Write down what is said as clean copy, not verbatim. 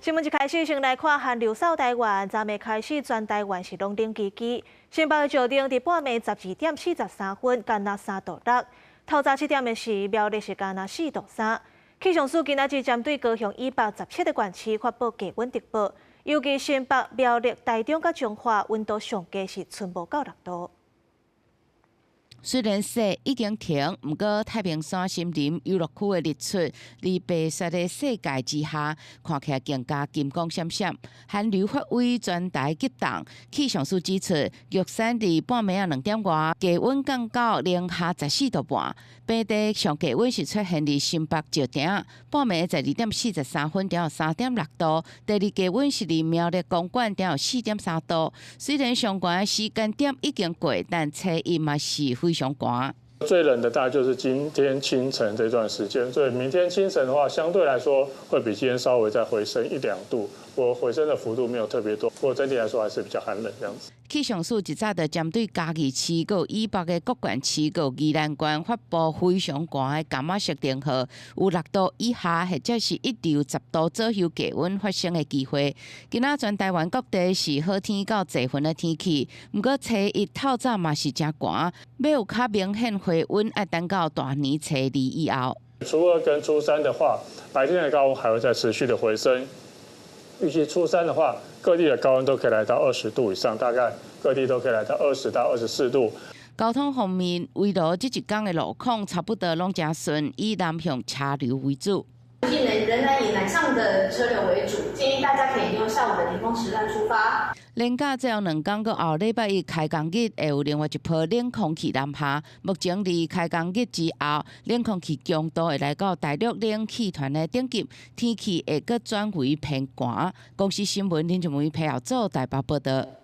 新闻一开始，先来看寒流扫台湾。昨暝开始，全台湾是龙顶基基。新北石定伫半暝12:43，干那3°6。透早7点的时，苗栗是干那4°3。气象署今仔日针对高雄以北17个县市发布低温特报，尤其新北、苗栗、台中甲彰化温度上低是剩无到6°。虽然雪已经停，不过太平山森林游乐区的日出，伫白雪的世界之下，看起来更加金光闪闪。寒流发威，全台急冻。气象署指出，玉山伫半暝2点外，低温降到零下14°半。平地上低温是出现伫新北石碇，半暝12:43点有3.6°。第二低温是伫苗栗公馆点有4.3°。虽然上悬的时间点已经过，但车阴嘛是非常寒。最冷的大概就是今天清晨这段时间，所以明天清晨的话，相对来说会比今天稍微再回升1-2度，我回升的幅度没有特别多，不过整体来说还是比较寒冷这样子。气象署一早就针对嘉义市、以北的各县市、宜兰县发布非常寒的柑仔色灯号，有6°以下或者是一流10°左右低温发生的机会。今仔全台湾各地是好天到侪云的天气，不过初一透早嘛是真寒，要有较明显回温，要等到大年初2以后。初2跟初3的话，白天的高温还会再持续的回升。预计初3的话，各地的高温都可以来到20度以上，大概各地都可以来到20到24度。交通方面，围路这一天的路况差不多拢真顺，以南向车流为主。仍然以南向的车流为主，建议大家可以利用下午的顶峰时段出发。连假最后2天到后礼拜一开工日，会有另外一波冷空气南下。目前伫开工日之后，冷空气强度会来到大陆冷气团的顶级，天气会阁转为偏寒。公司新闻林俊梅配合做台北报道。